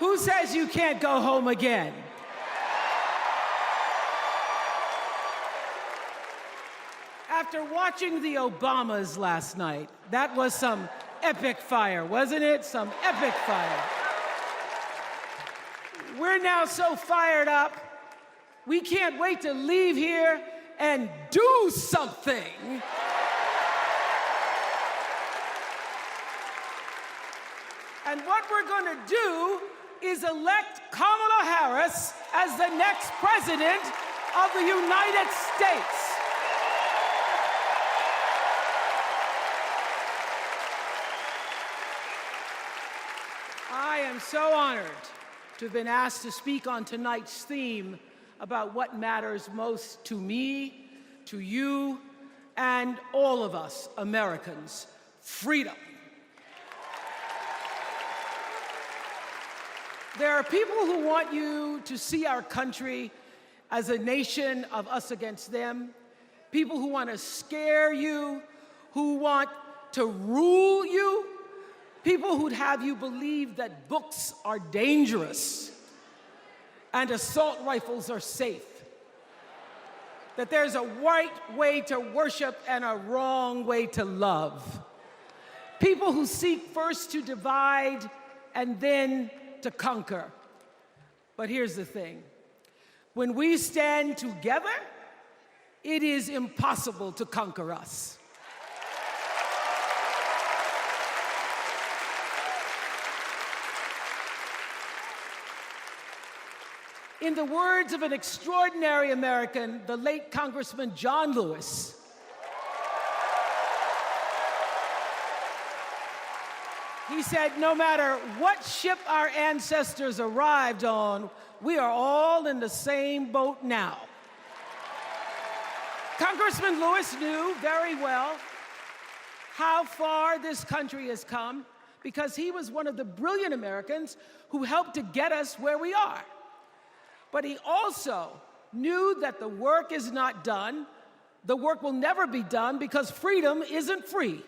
Who says you can't go home again? After watching the Obamas last night, that was some epic fire, wasn't it? Some epic fire. We're now so fired up, we can't wait to leave here and do something. And what we're going to do is elect Kamala Harris as the next president of the United States. I am so honored to have been asked to speak on tonight's theme about what matters most to me, to you, and all of us Americans: freedom. There are people who want you to see our country as a nation of us against them, people who want to scare you, who want to rule you, people who'd have you believe that books are dangerous and assault rifles are safe, that there's a right way to worship and a wrong way to love, people who seek first to divide and then to conquer. But here's the thing. When we stand together, it is impossible to conquer us. In the words of an extraordinary American, the late Congressman John Lewis, he said, no matter what ship our ancestors arrived on, we are all in the same boat now. Congressman Lewis knew very well how far this country has come because he was one of the brilliant Americans who helped to get us where we are. But he also knew that the work is not done. The work will never be done because freedom isn't free.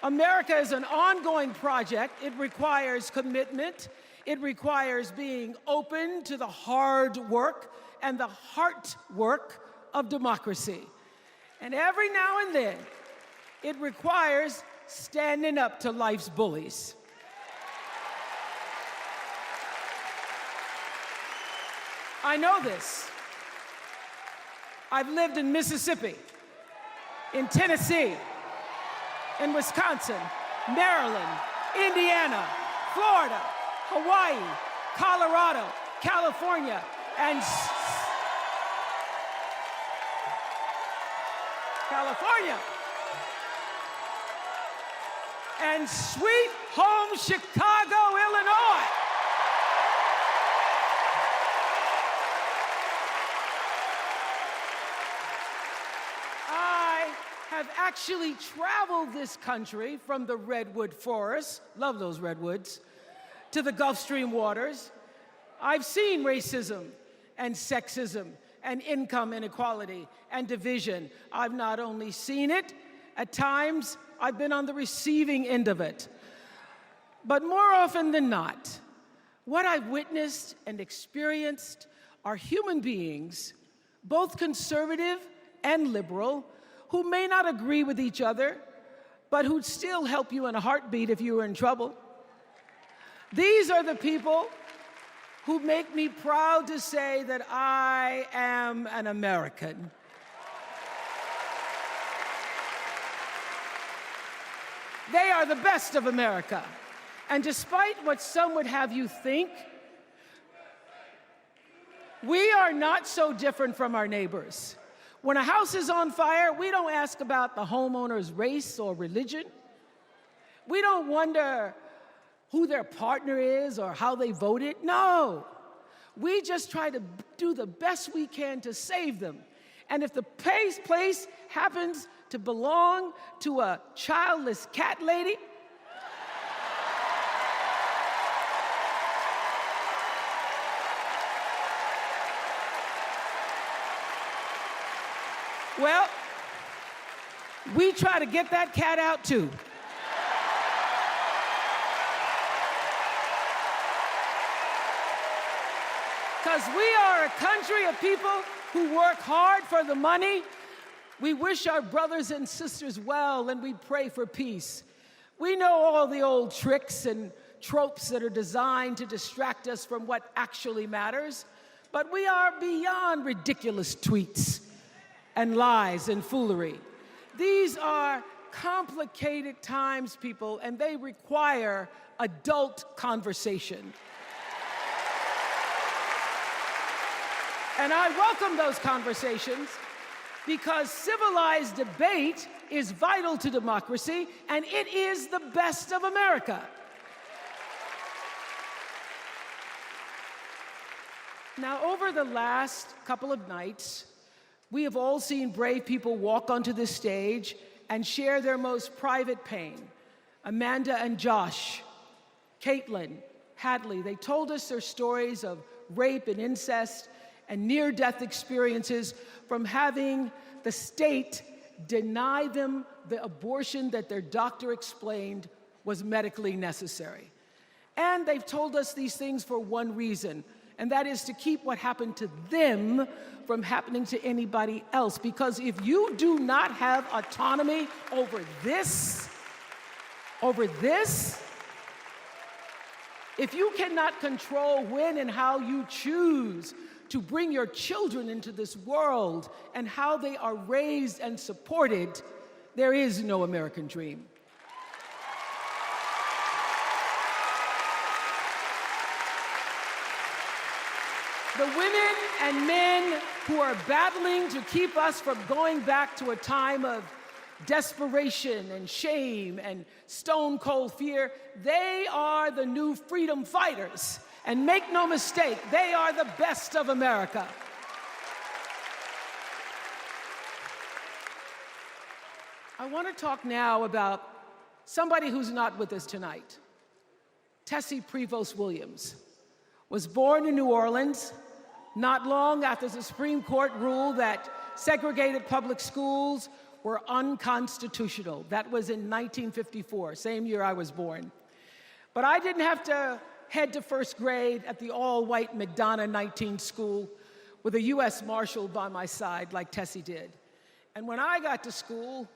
America is an ongoing project. It requires commitment. It requires being open to the hard work and the heart work of democracy. And every now and then, it requires standing up to life's bullies. I know this. I've lived in Mississippi, in Tennessee, in Wisconsin, Maryland, Indiana, Florida, Hawaii, Colorado, California, and sweet home Chicago, Illinois. Have actually traveled this country from the redwood forests, love those redwoods, to the Gulf Stream waters. I've seen racism and sexism and income inequality and division. I've not only seen it, at times I've been on the receiving end of it. But more often than not, what I've witnessed and experienced are human beings, both conservative and liberal, who may not agree with each other, but who'd still help you in a heartbeat if you were in trouble. These are the people who make me proud to say that I am an American. They are the best of America. And despite what some would have you think, we are not so different from our neighbors. When a house is on fire, we don't ask about the homeowner's race or religion. We don't wonder who their partner is or how they voted. No. We just try to do the best we can to save them. And if the place happens to belong to a childless cat lady, well, we try to get that cat out too. because we are a country of people who work hard for the money. We wish our brothers and sisters well, and we pray for peace. We know all the old tricks and tropes that are designed to distract us from what actually matters, but we are beyond ridiculous tweets and lies and foolery. These are complicated times, people, and they require adult conversation. And I welcome those conversations because civilized debate is vital to democracy, and it is the best of America. Now, over the last couple of nights, we have all seen brave people walk onto this stage and share their most private pain. Amanda and Josh, Caitlin, Hadley, they told us their stories of rape and incest and near-death experiences from having the state deny them the abortion that their doctor explained was medically necessary. And they've told us these things for one reason, and that is to keep what happened to them from happening to anybody else. Because if you do not have autonomy over this, if you cannot control when and how you choose to bring your children into this world and how they are raised and supported, there is no American dream. The women and men who are battling to keep us from going back to a time of desperation and shame and stone cold fear, they are the new freedom fighters. And make no mistake, they are the best of America. I want to talk now about somebody who's not with us tonight. Tessie Prevost Williams was born in New Orleans not long after the Supreme Court ruled that segregated public schools were unconstitutional. That was in 1954, same year I was born. But I didn't have to head to first grade at the all-white McDonough 19 school with a U.S. Marshal by my side like Tessie did. And when I got to school,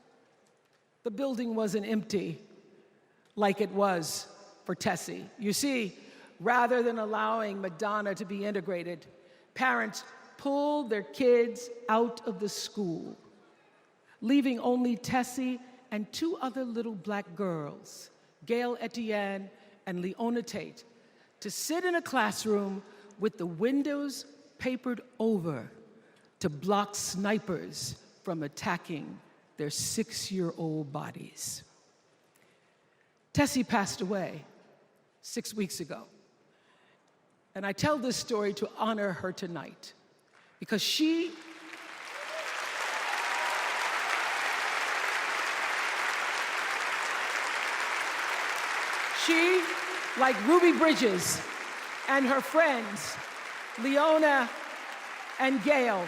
the building wasn't empty like it was for Tessie. You see, rather than allowing McDonough to be integrated, parents pulled their kids out of the school, leaving only Tessie and two other little black girls, Gail Etienne and Leona Tate, to sit in a classroom with the windows papered over to block snipers from attacking their 6-year-old bodies. Tessie passed away 6 weeks ago. And I tell this story to honor her tonight because she like Ruby Bridges and her friends, Leona and Gail,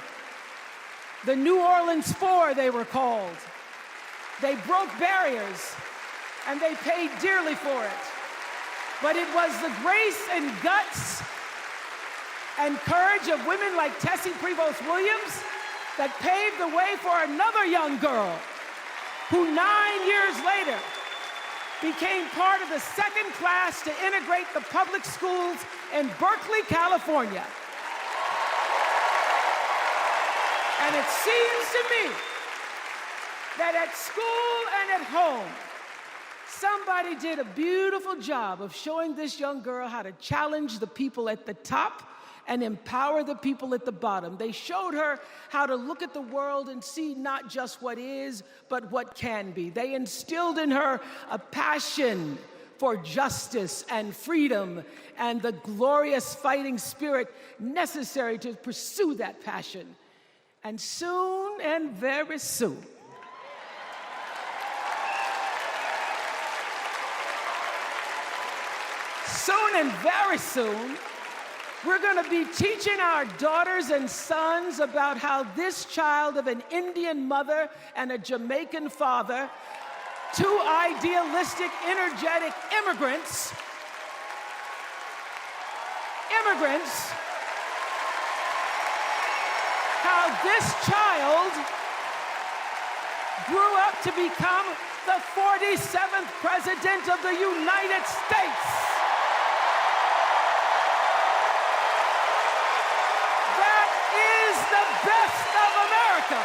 the New Orleans Four they were called. They broke barriers and they paid dearly for it. But it was the grace and guts and courage of women like Tessie Prevost Williams that paved the way for another young girl who 9 years later became part of the second class to integrate the public schools in Berkeley, California. And it seems to me that at school and at home, somebody did a beautiful job of showing this young girl how to challenge the people at the top and empower the people at the bottom. They showed her how to look at the world and see not just what is, but what can be. They instilled in her a passion for justice and freedom and the glorious fighting spirit necessary to pursue that passion. And soon, and very soon, very soon, we're going to be teaching our daughters and sons about how this child of an Indian mother and a Jamaican father, two idealistic, energetic immigrants how this child grew up to become the 47th President of the United States. That is the best of America.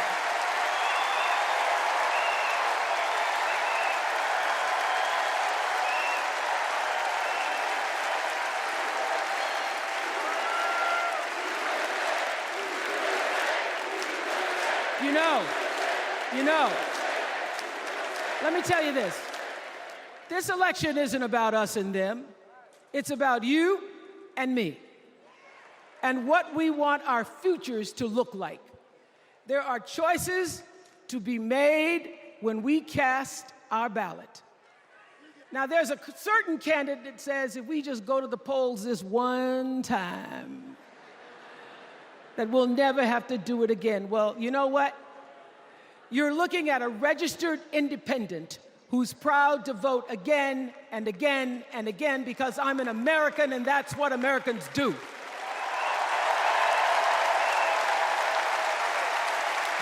You know, let me tell you this. This election isn't about us and them. It's about you and me and what we want our futures to look like. There are choices to be made when we cast our ballot. Now, there's a certain candidate that says if we just go to the polls this one time, that we'll never have to do it again. Well, you know what? You're looking at a registered independent who's proud to vote again and again and again because I'm an American and that's what Americans do.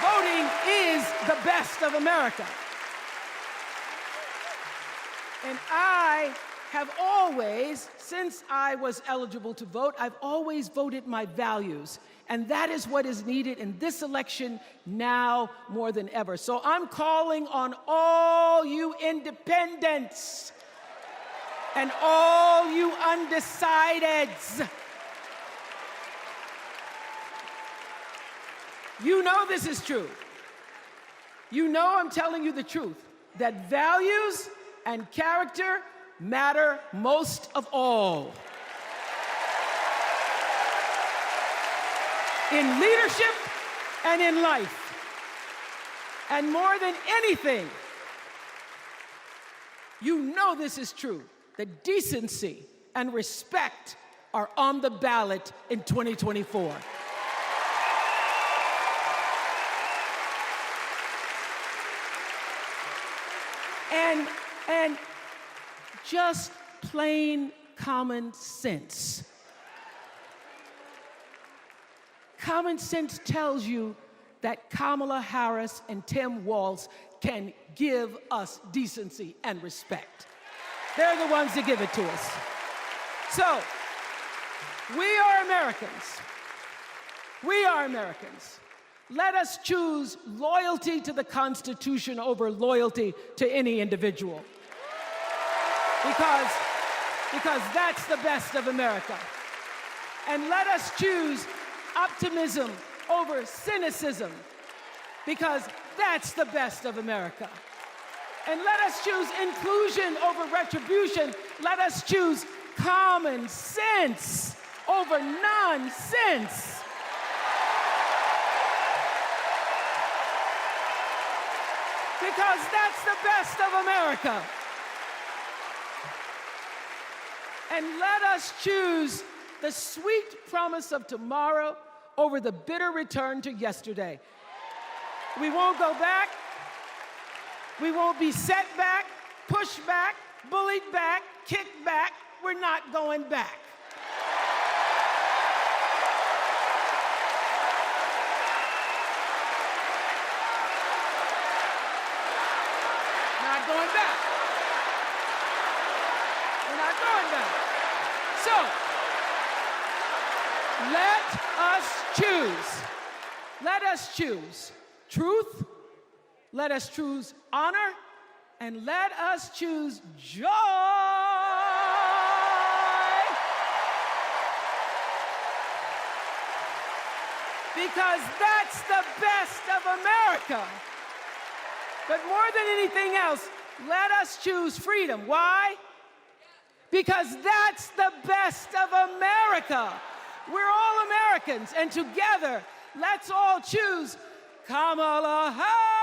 Voting is the best of America. And I have always, since I was eligible to vote, I've always voted my values. And that is what is needed in this election now more than ever. So I'm calling on all you independents and all you undecideds. You know this is true. You know I'm telling you the truth, that values and character matter most of all. In leadership and in life. And more than anything, you know this is true, that decency and respect are on the ballot in 2024. And just plain common sense. Common sense tells you that Kamala Harris and Tim Walz can give us decency and respect. They're the ones that give it to us. So, we are Americans. We are Americans. Let us choose loyalty to the Constitution over loyalty to any individual. Because that's the best of America. And let us choose optimism over cynicism, because that's the best of America. And let us choose inclusion over retribution. Let us choose common sense over nonsense. Because that's the best of America. And let us choose the sweet promise of tomorrow over the bitter return to yesterday. We won't go back. We won't be set back, pushed back, bullied back, kicked back. We're not going back. Not going back. We're not going back. So, let us choose. Let us choose truth. Let us choose honor. And let us choose joy. Because that's the best of America. But more than anything else, let us choose freedom. Why? Because that's the best of America. We're all Americans, and together, let's all choose Kamala Harris.